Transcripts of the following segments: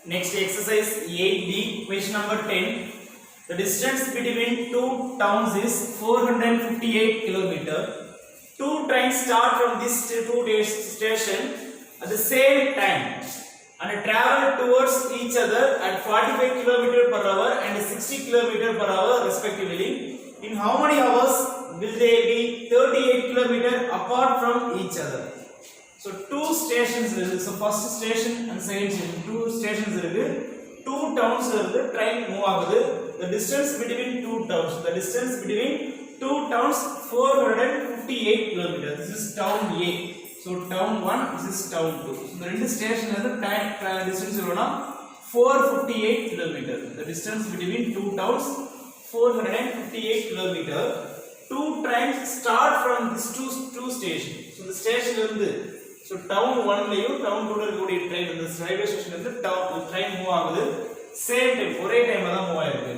Next exercise 8B, question number 10. The distance between two towns is 458 km. Two trains start from this two station at the same time and travel towards each other at 45 km per hour and 60 km per hour respectively. In how many hours will they be 38 km apart from each other? So two stations irukku. So first station and second station, two stations irukku. Two towns irukku. Train move agudhu. The distance between two towns, the distance between two towns 458 km. This is town A. So town 1, this is town 2. So the rendu station irukku time distance irukona 458 km. The distance between two towns 458 km. Two trains start from these two stations. So the station irukku. So town 1 லையும் town 2 ல இருக்கக்கூடிய train இந்த railway station இருந்து train move ஆகுது same time ஒரே டைம்ல தான் move ஆயிருக்கு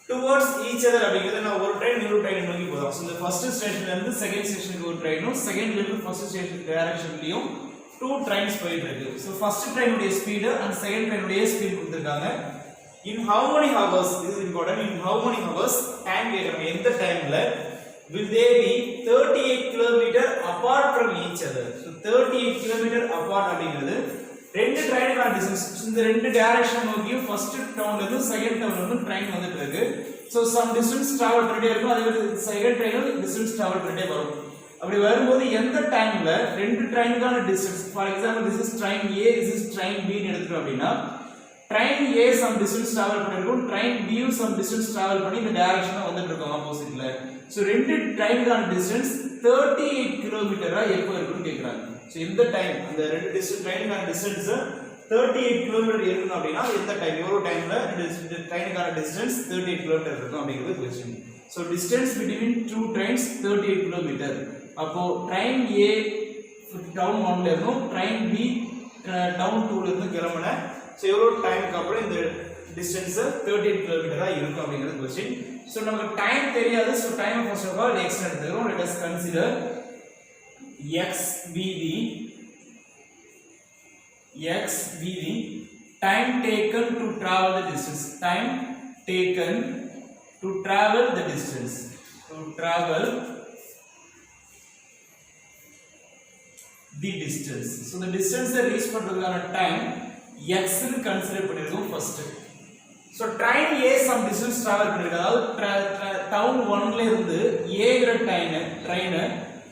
towards each other அப்படிங்கிறது நான் ஒரு train இன்னொரு train நோக்கி போறோம் so இந்த first ஸ்டேஷன்ல இருந்து செகண்ட் ஸ்டேஷனுக்கு ஒரு ட்ரெயினும் செகண்ட்ல இருந்து ஃபர்ஸ்ட் ஸ்டேஷன் டைரக்ஷன்லயும் two trains போயிட்டு இருக்கு so first train உடைய ஸ்பீட் and second train உடைய ஸ்பீட் கொடுத்திருக்காங்க in how many hours this is important in how many hours time கேக்குறாங்க எந்த டைம்ல will they be 38 km apart from each other so 38 km apart அப்படிங்கிறது ரெண்டு ட்ரெயினுக்கான distance இந்த ரெண்டு டைரக்ஷன் நோக்கியும் ஃபர்ஸ்ட் டவுன்ல இருந்து செகண்ட் டவுன்ல இருந்து ட்ரெயின் வந்துட்டு இருக்கு சோ சம் டிஸ்டன்ஸ் டிராவல் பண்ணிட்டே இருக்கும் அதே மாதிரி செகண்ட் ட்ரெயினும் டிஸ்டன்ஸ் டிராவல் பண்ணிட்டே வரும் அப்படி வரும்போது எந்த டைம்ல ரெண்டு ட்ரெயினுக்கான distance for example this is train A this is train B ன்னு எடுத்துட்டோம் அப்படினா train A some distance travel பண்ணிருக்கும் train B some distance travel பண்ணி இந்த டைரக்ஷன்ல வந்துட்டு இருக்கும் ஆப்போசிட்ல சோ ரெண்டு ட்ரெயினுக்கான டிஸ்டன்ஸ் 38 கிலோமீட்டரா எப்போ இருக்குன்னு கேக்குறாங்க சோ இந்த டைம் அந்த ரெண்டு டிஸ்டன்ஸ் ட்ரெயினுக்கான டிஸ்டன்ஸ் 38 கிலோமீட்டர் இருக்கணும் அப்படினா எந்த டைம் எவ்வளவு டைம்ல ரெண்டு ட்ரெயினுக்கான டிஸ்டன்ஸ் 38 கிலோமீட்டர் இருக்கும் அப்படிங்கிறது question so distance between two trains 38 kilometre அப்போ train A டவுன் 1 ல இருந்து train B டவுன் 2 ல இருந்து கிளம்புன சோ எவ்வளவு டைம்க்கு அப்புறம் இந்த டிஸ்டன்ஸ் 38 கிலோமீட்டரா இருக்கும் அப்படிங்கிறது क्वेश्चन சோ நமக்கு டைம் தெரியாது so time first of all x எடுத்துறோம் let us consider x be the time taken to travel the distance time taken to travel the distance to travel the distance so the distance reach பண்றதுக்கான time x ன்னு consider பண்ணிருக்கோம் first so train A some distance travel பண்ணிருக்கு அதாவது down 1 ல இருந்து A ங்கற train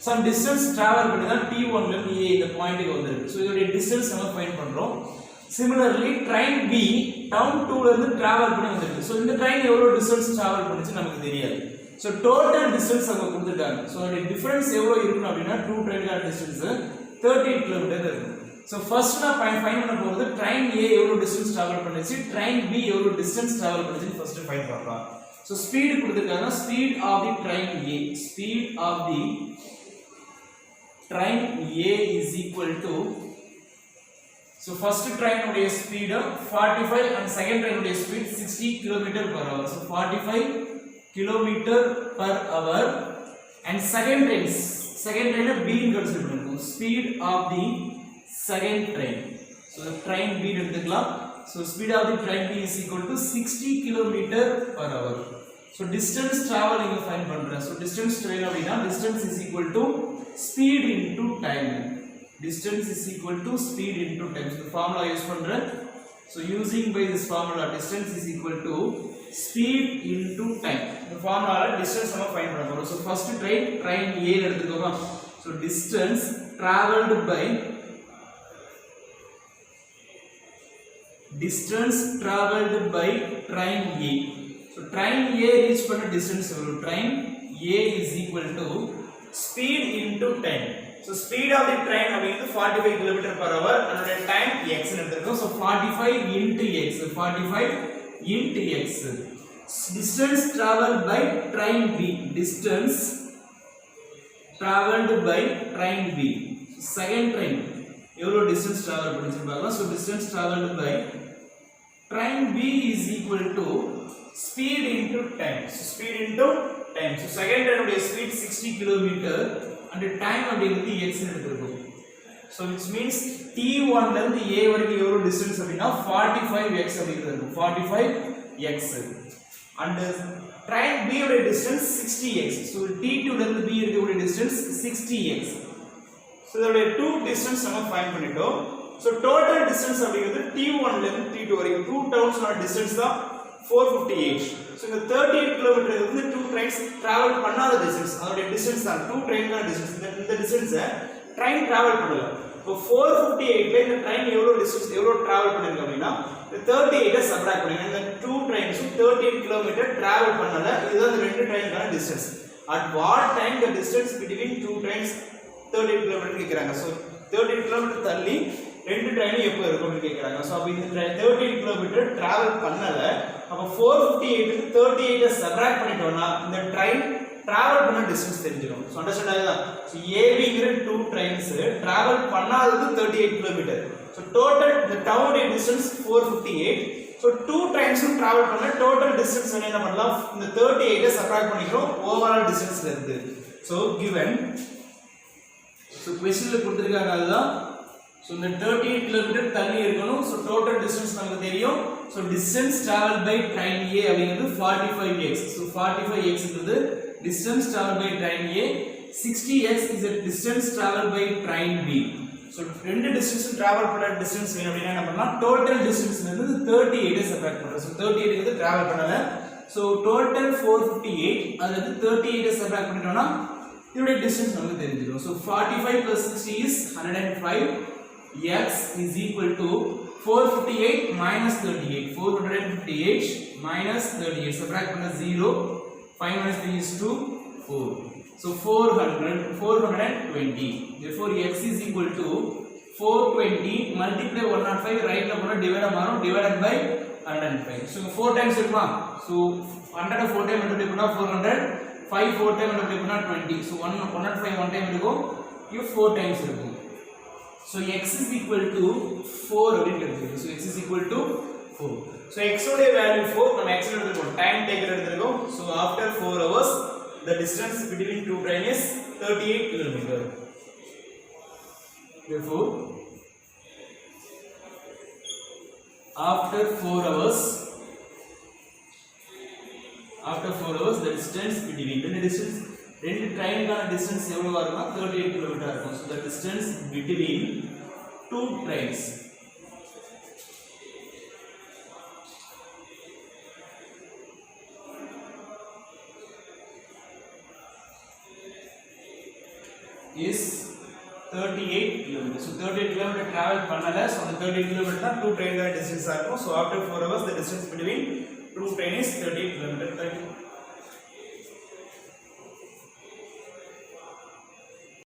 some distance travel பண்ணி தான் T1 ல இருந்து A இந்த பாயிண்ட்க்கு வந்திருக்கு so இதோட டிஸ்டன்ஸ் நம்ம ஃபைண்ட் பண்றோம் similarly train B டவுன் 2 ல இருந்து travel பண்ணி வந்திருக்கு so இந்த train எவ்வளவு டிஸ்டன்ஸ் travel பண்ணுச்சு நமக்கு தெரியாது so total distance அங்க கொடுத்திருக்காங்க so அதோட டிஃபரன்ஸ் எவ்வளவு இருக்கும் அப்படினா two trainகான டிஸ்டன்ஸ் 38 km இருக்கும் so first நான் ஃபைண்ட் பண்ண போறது train A எவ்வளவு டிஸ்டன்ஸ் travel பண்ணுச்சு train B எவ்வளவு டிஸ்டன்ஸ் travel பண்ணுச்சுன்னு ஃபர்ஸ்ட் ஃபைண்ட் பண்ணலாம் so speed கொடுத்திருக்காங்க speed of the train A speed of the train A is equal to so first train உடைய speed 45 and second train உடைய speed 60 km per hour so 45 km per hour and second train B ன்னு consider பண்ணிருக்கோம் speed of the second train so the train B எடுத்துக்கலாம் so speed of the train B is equal to 60 km per hour so distance travel இங்க find பண்றேன் so distance travel அப்படினா distance is equal to speed into time distance is equal to speed into time so the formula use பண்றேன் so using by this formula distance is equal to speed into time the formula distance நம்ம find பண்ண போறோம் so first train A எடுத்துக்கோங்க so distance traveled by train A so train A reach பண்ண distance எவ்வளவு train A is equal to speed into time so speed of the train அப்படிங்கிறது 45 km per hour அதோட time x ன்னு எடுத்துக்கோம் so 45 into x distance traveled by train B distance traveled by train B second train எவ்வளவு distance travel பண்ணிச்சு பார்க்கலாம் so distance traveled by train B is equal to speed into time so speed into time so second train உடைய speed 60 km and time அப்படிங்கிறது x ன்னு எடுத்துக்கோம் so which means T1 ல இருந்து A வரைக்கும் எவ்வளவு distance அப்படினா 45x அப்படிங்கிறது 45x and train B உடைய distance 60x, so T2 ல இருந்து B இருக்கக்கூடிய distance 60x. so இதோட two distance நம்ம ஃபைண்ட் பண்ணிட்டோம். so total distance அப்படிங்கிறது T1 ல இருந்து T2 வரைக்கும் two towns ஓட distance தான் 458. so இந்த 38 km வந்து two trains travel பண்ணாத distance, அதோட distance தான் two train கான distance. இந்த distance train travel பண்ணல. இப்போ 458 ல இந்த train எவ்வளவு distance எவ்வளவு travel பண்ணிருக்கு அப்படினா 38 சப்ட்ராக்ட் பண்ணுங்க. இந்த two trains 38 km travel பண்ணல. இதுதான் இந்த ரெண்டு train கான distance. at what time the distance between two trains 38 km கேக்குறாங்க. so 38 km தள்ளி ரெண்டு ட்ரெயின் எப்போ இருக்கும்னு கேக்குறாங்க. சோ அப்ப இந்த 38 km டிராவல் பண்ணல. அப்ப 458 க்கு 38 சப்ட்ராக்ட் பண்ணிட்டோம்னா இந்த ட்ரெயின் டிராவல் பண்ண டிஸ்டன்ஸ் தெரிஞ்சிரும். சோ அண்டர்ஸ்டாண்ட் ஆகுதா? சோ ஏபிங்கிற two trains டிராவல் பண்ணாதது 38 km. So total the town distance 458. So two trains travel பண்ண டோட்டல் டிஸ்டன்ஸ் என்ன பண்ணலாம்? இந்த 38 சப்ட்ராக்ட் பண்ணிக்கிறோம் ஓவரால் டிஸ்டன்ஸ்ல இருந்து. சோ given சோ क्वेश्चनல கொடுத்திருக்காங்க அதுதான். so இந்த 38 km தள்ளி இருக்கணும். so total distance நமக்கு தெரியும். so distance traveled by train A அப்படிங்கிறது 45x. so 45x is distance traveled by train A. 60x is the distance traveled by train B. so ரெண்டு distance travel பண்ண distance வேணும் அப்படினா என்ன பண்ணலாம்? total distance ல இருந்து 38 சப்ட்ராக்ட் பண்றோம். so 38 வந்து travel பண்ணல. so total 458 அதுல இருந்து 38 சப்ட்ராக்ட் பண்ணிட்டோம்னா இதோட distance நமக்கு தெரிஞ்சிரும். so 45 plus 60 is 105. x is equal to 458 minus 38. 458 minus 38 subtract பண்ண 0. 5 minus 3 is 2. 4. so 420. therefore x is equal to 420 multiply 105 right ல போனா டிவைட் மாறும் divided by 105. so 4 times இருக்குமா? so 100 4 time multiply பண்ணா 400. 5 4 time multiply பண்ணா 20. so 105 1 time இருக்கும். இது 4 times இருக்கும். so x is equal to 4 அப்படினு எடுத்துக்கோங்க. so x is equal to 4. so x ஓட வேல்யூ 4, நம்ம x எடுத்துக்கோம். டைம் டேக்கர் எடுத்துக்கோம். so after 4 hours the distance between two trains is 38 km. therefore after 4 hours the distance between ரெண்டு ட்ரெயினுக்கான distance எவ்வளவு இருக்கும்னா 38 km இருக்கும். so the distance between two trains is 38 km. so 38 km travel பண்ணல. so அந்த 38 km தான் two train கான டிஸ்டன்ஸா இருக்கும். so after 4 hours the distance between two trains is 38 km.